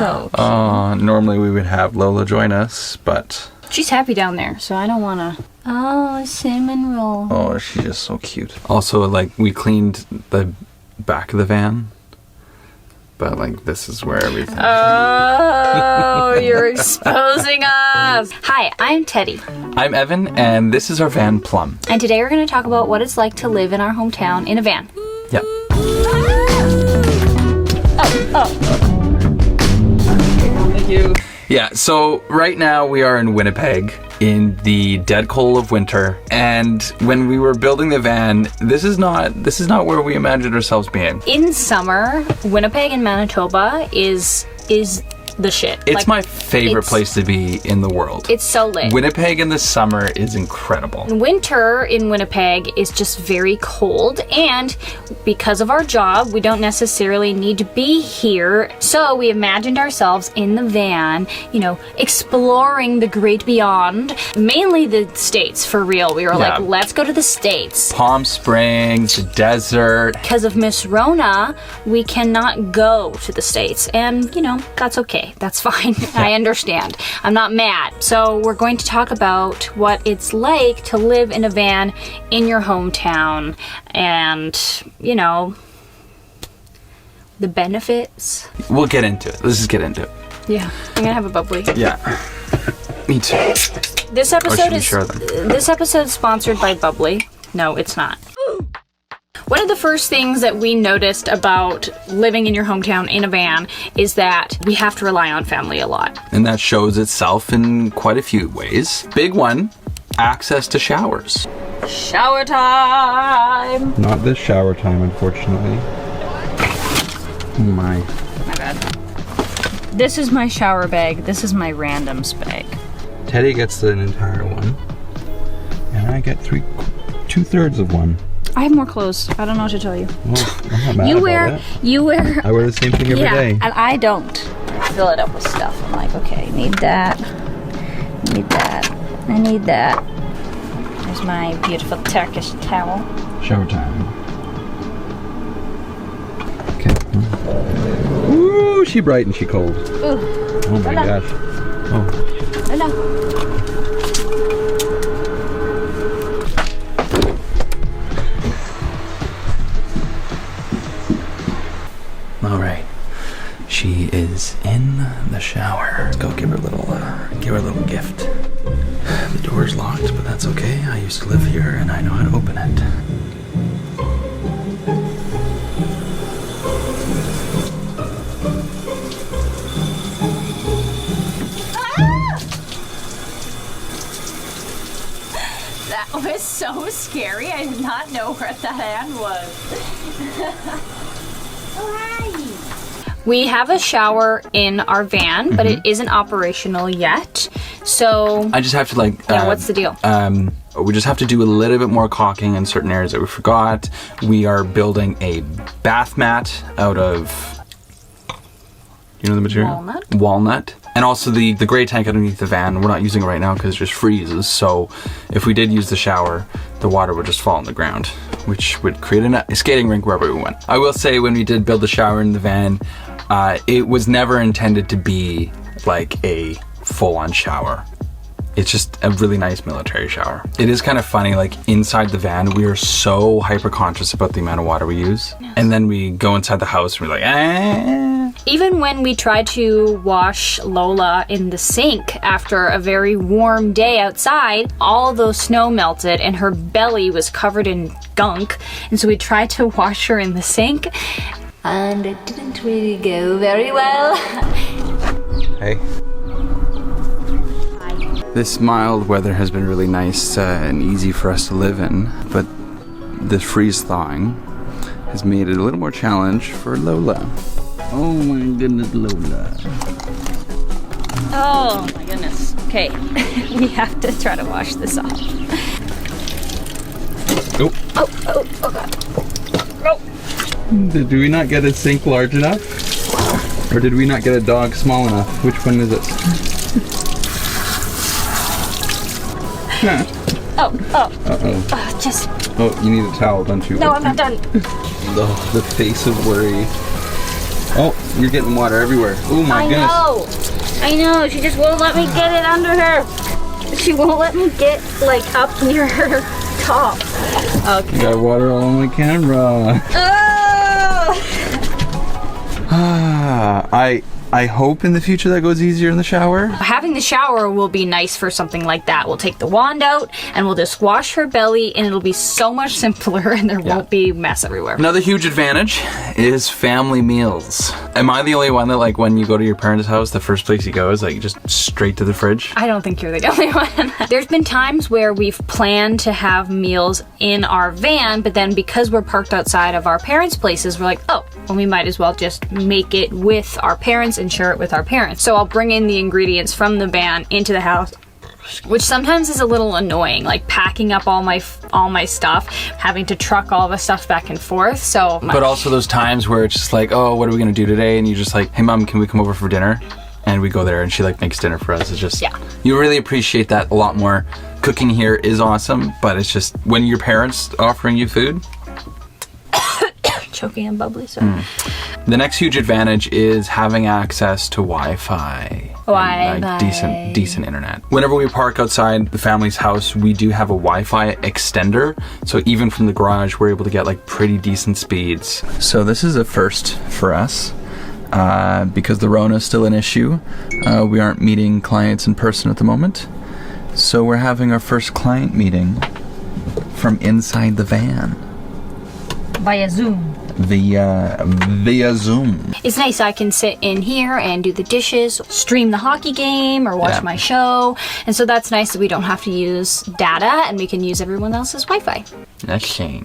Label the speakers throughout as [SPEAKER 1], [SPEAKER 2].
[SPEAKER 1] So
[SPEAKER 2] normally we would have Lola join us, but
[SPEAKER 1] she's happy down there, so I don't want to. Oh, a cinnamon roll.
[SPEAKER 2] Oh, she's just so cute. Also, like, we cleaned the back of the van, but like this is where everything.
[SPEAKER 1] Oh, you're exposing us. Hi, I'm Teddy.
[SPEAKER 2] I'm Evan, and this is our van, Plum.
[SPEAKER 1] And today we're going to talk about what it's like to live in our hometown in a van.
[SPEAKER 2] Yep.
[SPEAKER 1] Thank you.
[SPEAKER 2] Yeah, so right now we are in Winnipeg in the dead cold of winter, and when we were building the van, this is not where we imagined ourselves being.
[SPEAKER 1] In summer, Winnipeg and Manitoba is the shit.
[SPEAKER 2] It's my favorite place to be in the world.
[SPEAKER 1] It's so lit.
[SPEAKER 2] Winnipeg in the summer is incredible.
[SPEAKER 1] Winter in Winnipeg is just very cold, and because of our job, we don't necessarily need to be here. So we imagined ourselves in the van, exploring the great beyond. Mainly the States, for real. We were like, let's go to the States.
[SPEAKER 2] Palm Springs, the desert.
[SPEAKER 1] Because of Miss Rona, we cannot go to the States, and that's okay. That's fine. I understand. I'm not mad. So we're going to talk about what it's like to live in a van in your hometown and, the benefits.
[SPEAKER 2] We'll get into it. Let's just get into it.
[SPEAKER 1] Yeah. I'm gonna have a bubbly.
[SPEAKER 2] Yeah. Me too.
[SPEAKER 1] This episode is sponsored by Bubbly. No, it's not. One of the first things that we noticed about living in your hometown in a van is that we have to rely on family a lot.
[SPEAKER 2] And that shows itself in quite a few ways. Big one, access to showers.
[SPEAKER 1] Shower time!
[SPEAKER 2] Not this shower time, unfortunately. Oh my.
[SPEAKER 1] My bad. This is my shower bag. This is my randoms bag.
[SPEAKER 2] Teddy gets an entire one. And I get 2/3 of one.
[SPEAKER 1] I have more clothes. I don't know what to tell you.
[SPEAKER 2] Well, I'm not mad about it.
[SPEAKER 1] You wear.
[SPEAKER 2] I wear the same thing every day.
[SPEAKER 1] And I don't. Fill it up with stuff. I'm like, okay, need that. Need that. I need that. There's my beautiful Turkish towel.
[SPEAKER 2] Shower time. Okay. Ooh, she bright and she cold.
[SPEAKER 1] Ooh.
[SPEAKER 2] Oh my gosh. Oh.
[SPEAKER 1] Hello.
[SPEAKER 2] All right, she is in the shower. Go give her a little gift. The door's locked, but that's okay. I used to live here, and I know how to open it.
[SPEAKER 1] That was so scary. I did not know where that hand was. We have a shower in our van, but it isn't operational yet. So
[SPEAKER 2] I just have to
[SPEAKER 1] what's the deal?
[SPEAKER 2] We just have to do a little bit more caulking in certain areas that we forgot. We are building a bath mat out of, the material? Walnut. And also the gray tank underneath the van, we're not using it right now because it just freezes. So if we did use the shower, the water would just fall on the ground, which would create a skating rink wherever we went. I will say when we did build the shower in the van, it was never intended to be like a full-on shower. It's just a really nice military shower. It is kind of funny, like inside the van, we are so hyper conscious about the amount of water we use. Yes. And then we go inside the house and we're like,
[SPEAKER 1] Even when we tried to wash Lola in the sink after a very warm day outside, all the snow melted and her belly was covered in gunk. And so we tried to wash her in the sink and it didn't really go very well.
[SPEAKER 2] Hey. This mild weather has been really nice and easy for us to live in, but the freeze thawing has made it a little more challenge for Lola. Oh my goodness, Lola.
[SPEAKER 1] Oh my goodness. Okay, we have to try to wash this off.
[SPEAKER 2] Oh
[SPEAKER 1] God. Oh.
[SPEAKER 2] Did we not get a sink large enough? Or did we not get a dog small enough? Which one is it?
[SPEAKER 1] Just.
[SPEAKER 2] Oh, you need a towel, don't you?
[SPEAKER 1] No, I'm not done.
[SPEAKER 2] The face of worry. Oh, you're getting water everywhere. Oh my goodness.
[SPEAKER 1] I know. She just won't let me get it under her. She won't let me get like up near her top. Okay.
[SPEAKER 2] You got water all on my camera. I hope in the future that goes easier in the shower.
[SPEAKER 1] Having the shower will be nice for something like that. We'll take the wand out and we'll just wash her belly and it'll be so much simpler and there won't be mess everywhere.
[SPEAKER 2] Another huge advantage is family meals. Am I the only one that like when you go to your parents' house, the first place you go is like just straight to the fridge?
[SPEAKER 1] I don't think you're the only one. There's been times where we've planned to have meals in our van, but then because we're parked outside of our parents' places, we're like, oh, well, we might as well just make it with our parents and share it with our parents. So I'll bring in the ingredients from the van into the house, which sometimes is a little annoying, like packing up all my stuff, having to truck all the stuff back and forth. So
[SPEAKER 2] but also those times where it's just like, oh, what are we gonna do today? And you just like, hey mom, can we come over for dinner? And we go there and she like makes dinner for us. It's just, you really appreciate that a lot more. Cooking here is awesome, but it's just when your parents offering you food.
[SPEAKER 1] Choking and bubbly, sorry.
[SPEAKER 2] The next huge advantage is having access to Wi-Fi. And, like, decent internet. Whenever we park outside the family's house, we do have a Wi-Fi extender. So even from the garage, we're able to get like pretty decent speeds. So this is a first for us. Because the Rona is still an issue. We aren't meeting clients in person at the moment. So we're having our first client meeting from inside the van.
[SPEAKER 1] Via Zoom.
[SPEAKER 2] Via Zoom.
[SPEAKER 1] It's nice. I can sit in here and do the dishes, stream the hockey game, or watch my show. And so that's nice that we don't have to use data and we can use everyone else's Wi-Fi.
[SPEAKER 2] Okay.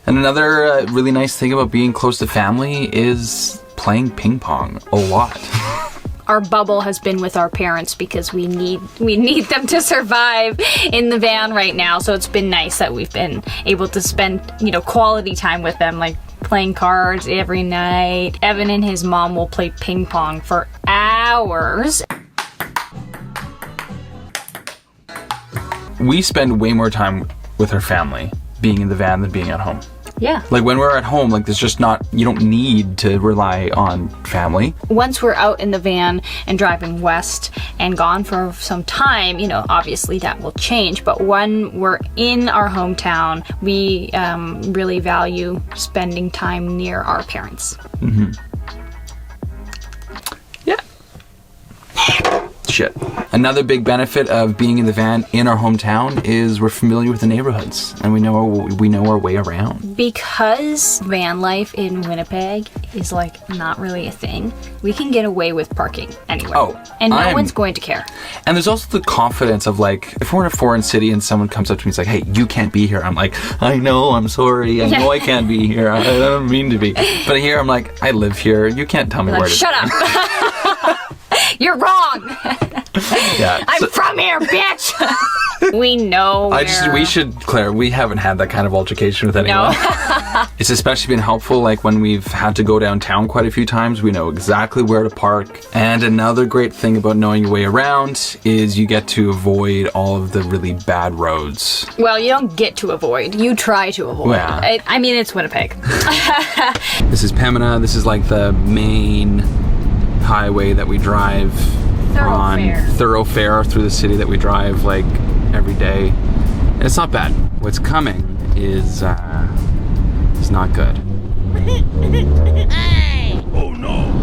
[SPEAKER 2] And another really nice thing about being close to family is playing ping pong a lot.
[SPEAKER 1] Our bubble has been with our parents because we need them to survive in the van right now. So it's been nice that we've been able to spend, quality time with them, like playing cards every night. Evan and his mom will play ping pong for hours.
[SPEAKER 2] We spend way more time with our family being in the van than being at home.
[SPEAKER 1] Yeah.
[SPEAKER 2] Like when we're at home, like there's just not, you don't need to rely on family.
[SPEAKER 1] Once we're out in the van and driving west and gone for some time, obviously that will change. But when we're in our hometown, we really value spending time near our parents.
[SPEAKER 2] Mm-hmm. Yeah. Shit. Another big benefit of being in the van in our hometown is we're familiar with the neighborhoods and we know our way around.
[SPEAKER 1] Because van life in Winnipeg is like not really a thing, we can get away with parking anywhere.
[SPEAKER 2] Oh,
[SPEAKER 1] and no one's going to care. And
[SPEAKER 2] there's also the confidence of like, if we're in a foreign city and someone comes up to me and is like, hey, you can't be here. I'm like, I know, I'm sorry. I know I can't be here. I don't mean to be. But here I'm like, I live here. You can't tell me where to
[SPEAKER 1] shut up. You're wrong.
[SPEAKER 2] Yeah,
[SPEAKER 1] I'm from here, bitch. We know.
[SPEAKER 2] Claire, we haven't had that kind of altercation with anyone. No. It's especially been helpful like when we've had to go downtown quite a few times. We know exactly where to park. And another great thing about knowing your way around is you get to avoid all of the really bad roads.
[SPEAKER 1] Well, you don't get to avoid. You try to avoid.
[SPEAKER 2] Yeah.
[SPEAKER 1] It's Winnipeg.
[SPEAKER 2] This is Pembina. This is like the main highway that we drive thoroughfare through the city that we drive like every day. And it's not bad. What's coming is not good. Oh no.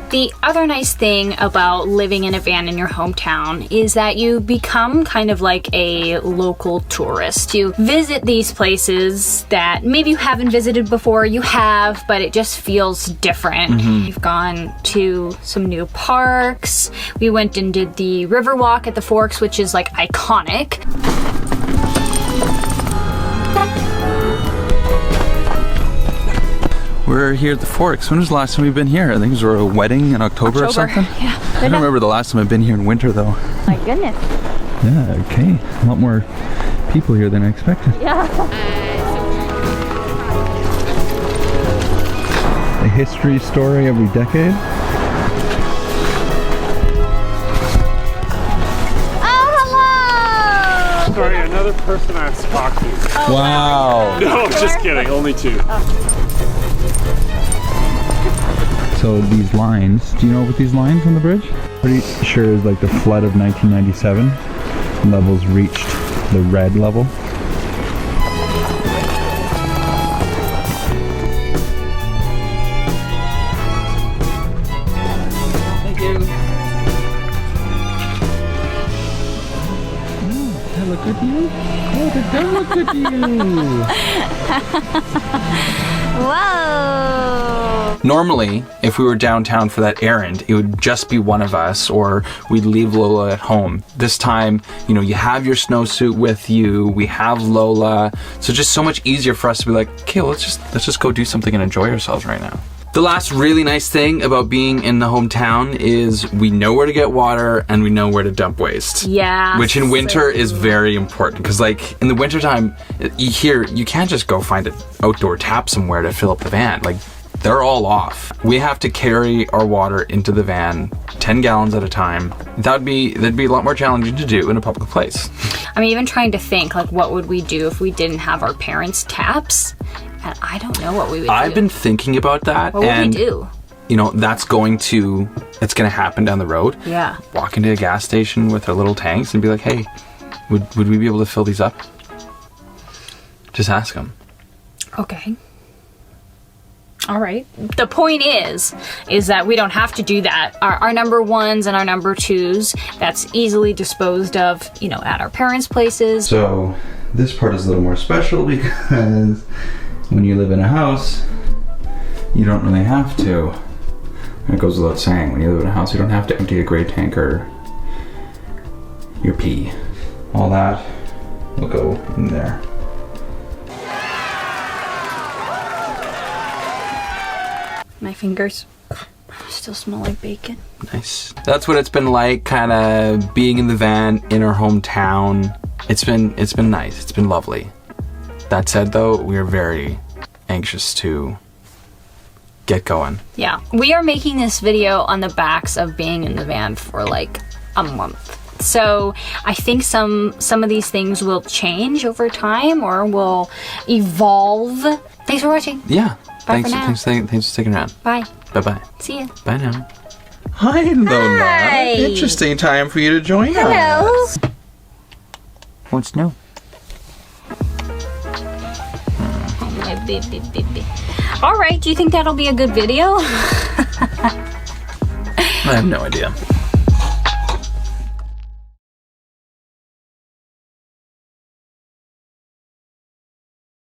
[SPEAKER 1] The other nice thing about living in a van in your hometown is that you become kind of like a local tourist. You visit these places that maybe you haven't visited before, you have, but it just feels different. Mm-hmm. We've gone to some new parks. We went and did the river walk at the Forks, which is like iconic.
[SPEAKER 2] We're here at the Forks. When was the last time we've been here? I think it was a wedding in October or something.
[SPEAKER 1] Yeah.
[SPEAKER 2] I don't remember the last time I've been here in winter though.
[SPEAKER 1] My goodness.
[SPEAKER 2] Yeah, okay. A lot more people here than I expected.
[SPEAKER 1] Yeah.
[SPEAKER 2] A history story every decade.
[SPEAKER 1] Oh, hello!
[SPEAKER 3] Sorry, another person I have to talk to.
[SPEAKER 2] Oh, wow.
[SPEAKER 3] No, I'm just kidding. Only two. So these lines, do you know what these lines on the bridge? Pretty sure is like the flood of 1997. Levels reached the red level.
[SPEAKER 2] Thank you.
[SPEAKER 3] Does that look good to you? Oh, that does look good to you!
[SPEAKER 1] Whoa!
[SPEAKER 2] Normally, if we were downtown for that errand, it would just be one of us, or we'd leave Lola at home. This time, you know, you have your snowsuit with you, we have Lola, so just so much easier for us to be like, okay, well, let's just go do something and enjoy ourselves right now. The last really nice thing about being in the hometown is we know where to get water and we know where to dump waste.
[SPEAKER 1] Yeah.
[SPEAKER 2] Which in winter is very important because, like, in the wintertime, you can't just go find an outdoor tap somewhere to fill up the van. Like, they're all off. We have to carry our water into the van 10 gallons at a time. That'd be a lot more challenging to do in a public place.
[SPEAKER 1] I'm even trying to think, like, what would we do if we didn't have our parents' taps? And I don't know what we would do.
[SPEAKER 2] I've been thinking about that.
[SPEAKER 1] What would we do?
[SPEAKER 2] You know, it's going to happen down the road.
[SPEAKER 1] Yeah.
[SPEAKER 2] Walk into a gas station with our little tanks and be like, hey, would we be able to fill these up? Just ask them.
[SPEAKER 1] Okay. All right. The point is that we don't have to do that. Our number ones and our number twos, that's easily disposed of, you know, at our parents' places.
[SPEAKER 3] So this part is a little more special because when you live in a house, you don't really have to. And it goes without saying, when you live in a house, you don't have to empty a gray tank or your pee. All that will go in there.
[SPEAKER 1] My fingers still smell like bacon.
[SPEAKER 2] Nice. That's what it's been like, kind of being in the van in our hometown. It's been nice. It's been lovely. That said, though, we are very anxious to get going.
[SPEAKER 1] Yeah. We are making this video on the backs of being in the van for like a month. So I think some of these things will change over time or will evolve. Thanks for watching.
[SPEAKER 2] Yeah.
[SPEAKER 1] Bye for now.
[SPEAKER 2] Thanks for sticking around.
[SPEAKER 1] Bye.
[SPEAKER 2] Bye-bye.
[SPEAKER 1] See ya.
[SPEAKER 2] Bye now. Hi, Lola.
[SPEAKER 1] Hi.
[SPEAKER 2] Interesting time for you to join
[SPEAKER 1] Hello.
[SPEAKER 2] us. What's new?
[SPEAKER 1] Oh, my baby. All right. Do you think that'll be a good video?
[SPEAKER 2] I have no idea.